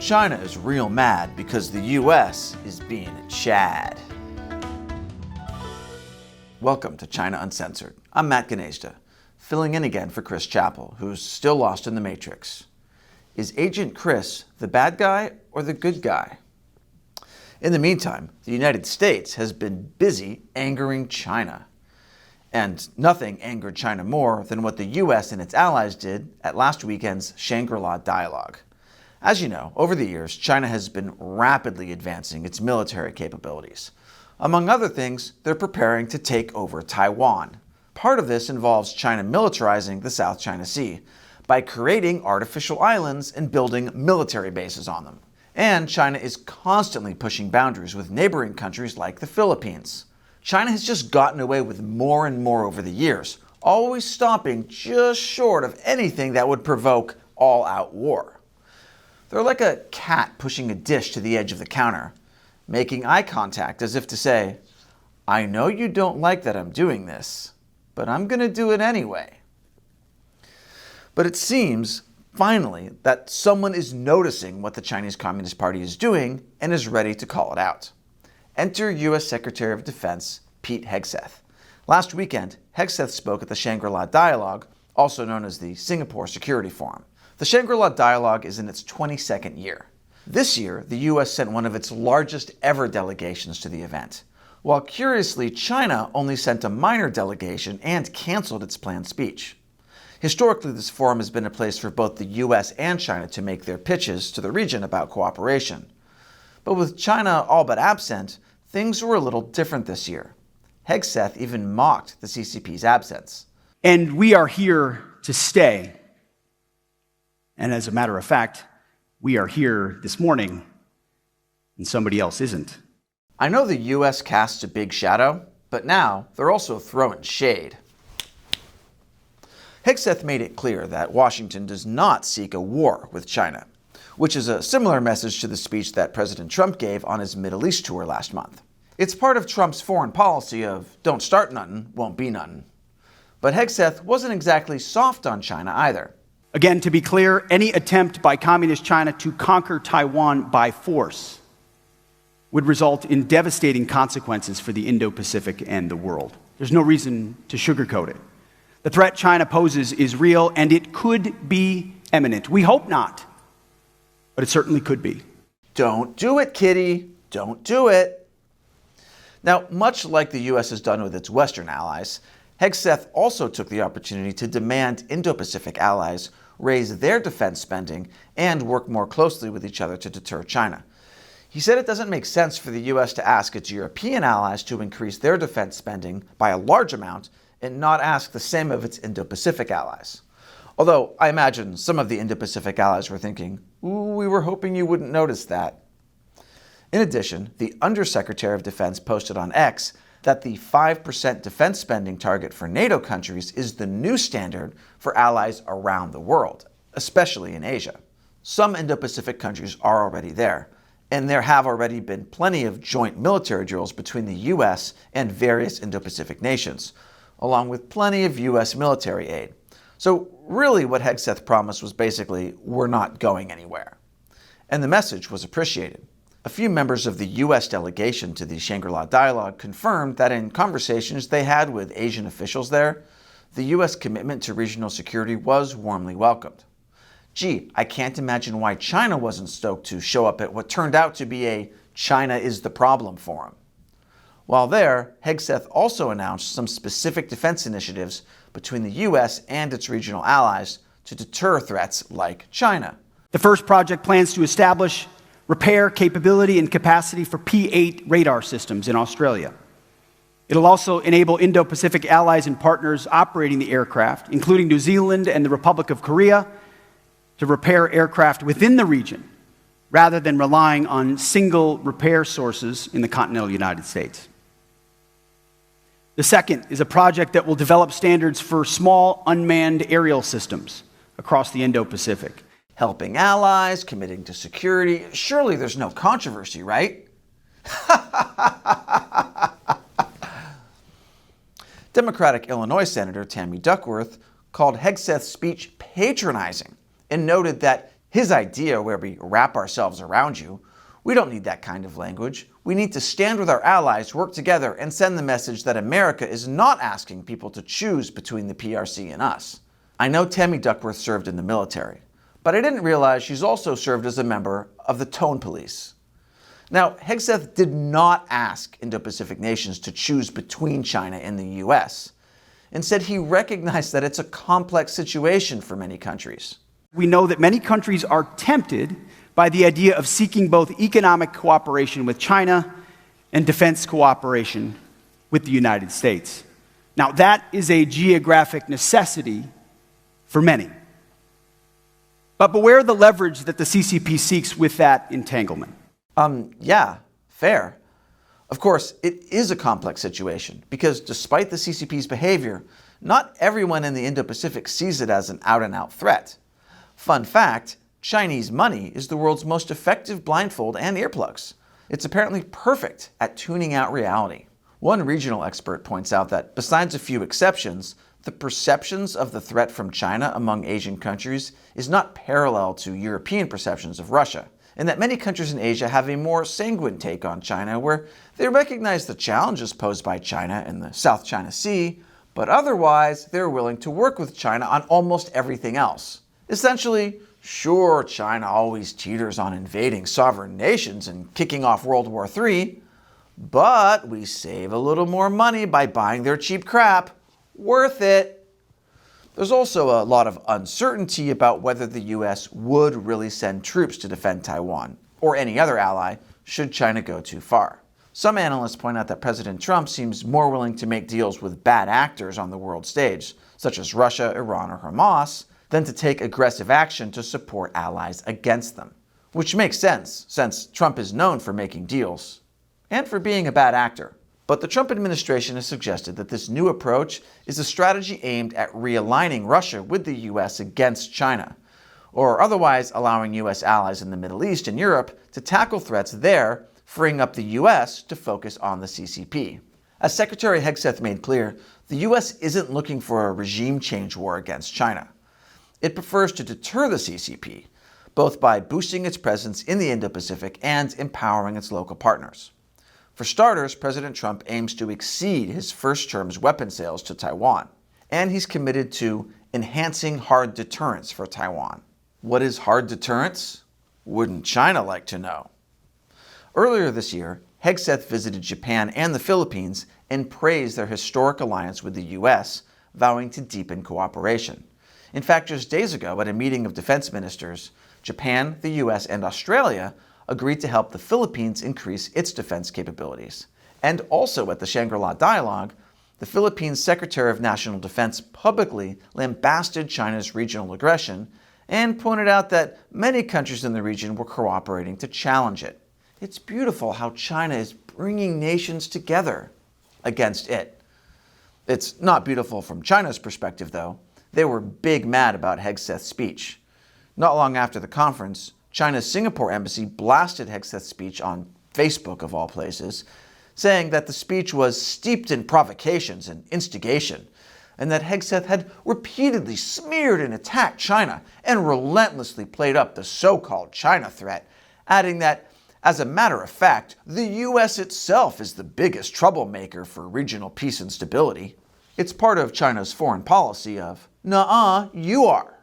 China is real mad because the US is being a Chad. Welcome to China Uncensored. I'm Matt Gnezda, filling in again for Chris Chappell, who's still lost in the Matrix. Is Agent Chris the bad guy or the good guy? In the meantime, the United States has been busy angering China. And nothing angered China more than what the US and its allies did at last weekend's Shangri-La dialogue. As you know, over the years, China has been rapidly advancing its military capabilities. Among other things, they're preparing to take over Taiwan. Part of this involves China militarizing the South China Sea by creating artificial islands and building military bases on them. And China is constantly pushing boundaries with neighboring countries like the Philippines. China has just gotten away with more and more over the years, always stopping just short of anything that would provoke all-out war. They're like a cat pushing a dish to the edge of the counter, making eye contact as if to say, "I know you don't like that I'm doing this, but I'm going to do it anyway." But it seems, finally, that someone is noticing what the Chinese Communist Party is doing and is ready to call it out. Enter U.S. Secretary of Defense Pete Hegseth. Last weekend, Hegseth spoke at the Shangri-La Dialogue, also known as the Singapore Security Forum. The Shangri-La Dialogue is in its 22nd year. This year, the U.S. sent one of its largest ever delegations to the event, while curiously, China only sent a minor delegation and canceled its planned speech. Historically, this forum has been a place for both the U.S. and China to make their pitches to the region about cooperation. But with China all but absent, things were a little different this year. Hegseth even mocked the CCP's absence. And we are here to stay. And as a matter of fact, we are here this morning, and somebody else isn't. I know the U.S. casts a big shadow, but now they're also throwing shade. Hegseth made it clear that Washington does not seek a war with China, which is a similar message to the speech that President Trump gave on his Middle East tour last month. It's part of Trump's foreign policy of don't start nothing, won't be nothing. But Hegseth wasn't exactly soft on China either. Again, to be clear, any attempt by Communist China to conquer Taiwan by force would result in devastating consequences for the Indo-Pacific and the world. There's no reason to sugarcoat it. The threat China poses is real, and it could be imminent. We hope not, but it certainly could be. Don't do it, kitty. Don't do it. Now, much like the U.S. has done with its Western allies, Hegseth also took the opportunity to demand Indo-Pacific allies raise their defense spending and work more closely with each other to deter China. He said it doesn't make sense for the U.S. to ask its European allies to increase their defense spending by a large amount and not ask the same of its Indo-Pacific allies. Although I imagine some of the Indo-Pacific allies were thinking, "Ooh, we were hoping you wouldn't notice that." In addition, the Undersecretary of Defense posted on X that the 5% defense spending target for NATO countries is the new standard for allies around the world, especially in Asia. Some Indo-Pacific countries are already there, and there have already been plenty of joint military drills between the U.S. and various Indo-Pacific nations, along with plenty of U.S. military aid. So really what Hegseth promised was basically, we're not going anywhere. And the message was appreciated. A few members of the U.S. delegation to the Shangri-La Dialogue confirmed that in conversations they had with Asian officials there, the U.S. commitment to regional security was warmly welcomed. Gee, I can't imagine why China wasn't stoked to show up at what turned out to be a China is the problem forum. While there, Hegseth also announced some specific defense initiatives between the U.S. and its regional allies to deter threats like China. The first project plans to establish repair capability and capacity for P-8 radar systems in Australia. It'll also enable Indo-Pacific allies and partners operating the aircraft, including New Zealand and the Republic of Korea, to repair aircraft within the region, rather than relying on single repair sources in the continental United States. The second is a project that will develop standards for small unmanned aerial systems across the Indo-Pacific. Helping allies, committing to security. Surely there's no controversy, right? Democratic Illinois Senator Tammy Duckworth called Hegseth's speech patronizing and noted that His idea where we wrap ourselves around you, we don't need that kind of language. We need to stand with our allies, work together, and send the message that America is not asking people to choose between the PRC and us. I know Tammy Duckworth served in the military, but I didn't realize she's also served as a member of the Tone Police. Now, Hegseth did not ask Indo-Pacific nations to choose between China and the US. Instead, he recognized that it's a complex situation for many countries. We know that many countries are tempted by the idea of seeking both economic cooperation with China and defense cooperation with the United States. Now, that is a geographic necessity for many. But beware the leverage that the CCP seeks with that entanglement. Yeah, fair. Of course, it is a complex situation because despite the CCP's behavior, not everyone in the Indo-Pacific sees it as an out-and-out threat. Fun fact, Chinese money is the world's most effective blindfold and earplugs. It's apparently perfect at tuning out reality. One regional expert points out that, besides a few exceptions, the perceptions of the threat from China among Asian countries is not parallel to European perceptions of Russia, and that many countries in Asia have a more sanguine take on China where they recognize the challenges posed by China in the South China Sea, but otherwise they're willing to work with China on almost everything else. Essentially, sure, China always teeters on invading sovereign nations and kicking off World War III, but we save a little more money by buying their cheap crap. Worth it. There's also a lot of uncertainty about whether the US would really send troops to defend Taiwan, or any other ally, should China go too far. Some analysts point out that President Trump seems more willing to make deals with bad actors on the world stage, such as Russia, Iran, or Hamas, than to take aggressive action to support allies against them. Which makes sense, since Trump is known for making deals, and for being a bad actor. But the Trump administration has suggested that this new approach is a strategy aimed at realigning Russia with the US against China, or otherwise allowing US allies in the Middle East and Europe to tackle threats there, freeing up the US to focus on the CCP. As Secretary Hegseth made clear, the US isn't looking for a regime change war against China. It prefers to deter the CCP, both by boosting its presence in the Indo-Pacific and empowering its local partners. For starters, President Trump aims to exceed his first term's weapon sales to Taiwan, and he's committed to enhancing hard deterrence for Taiwan. What is hard deterrence? Wouldn't China like to know? Earlier this year, Hegseth visited Japan and the Philippines and praised their historic alliance with the US, vowing to deepen cooperation. In fact, just days ago, at a meeting of defense ministers, Japan, the US, and Australia agreed to help the Philippines increase its defense capabilities. And also at the Shangri-La dialogue, the Philippines Secretary of National Defense publicly lambasted China's regional aggression and pointed out that many countries in the region were cooperating to challenge it. It's beautiful how China is bringing nations together against it. It's not beautiful from China's perspective, though. They were big mad about Hegseth's speech. Not long after the conference, China's Singapore embassy blasted Hegseth's speech on Facebook, of all places, saying that the speech was steeped in provocations and instigation, and that Hegseth had repeatedly smeared and attacked China and relentlessly played up the so-called China threat, adding that, as a matter of fact, the US itself is the biggest troublemaker for regional peace and stability. It's part of China's foreign policy of, "Nuh-uh, you are."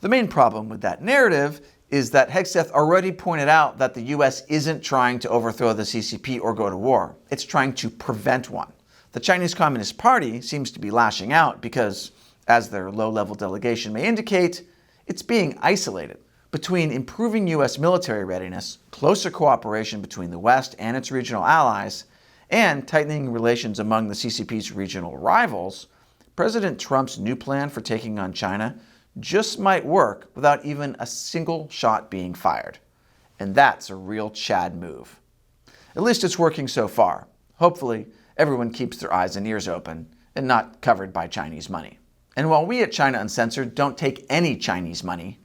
The main problem with that narrative is that Hegseth already pointed out that the US isn't trying to overthrow the CCP or go to war. It's trying to prevent one. The Chinese Communist Party seems to be lashing out because, as their low-level delegation may indicate, it's being isolated. Between improving US military readiness, closer cooperation between the West and its regional allies, and tightening relations among the CCP's regional rivals, President Trump's new plan for taking on China just might work without even a single shot being fired. And that's a real Chad move. At least it's working so far. Hopefully, everyone keeps their eyes and ears open and not covered by Chinese money. And while we at China Uncensored don't take any Chinese money,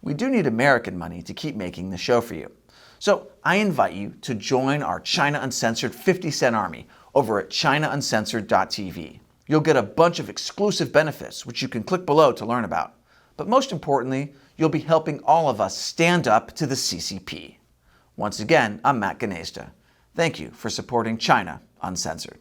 we do need American money to keep making the show for you. So I invite you to join our China Uncensored 50-cent army over at ChinaUncensored.tv. You'll get a bunch of exclusive benefits, which you can click below to learn about. But most importantly, you'll be helping all of us stand up to the CCP. Once again, I'm Matt Gnezda. Thank you for supporting China Uncensored.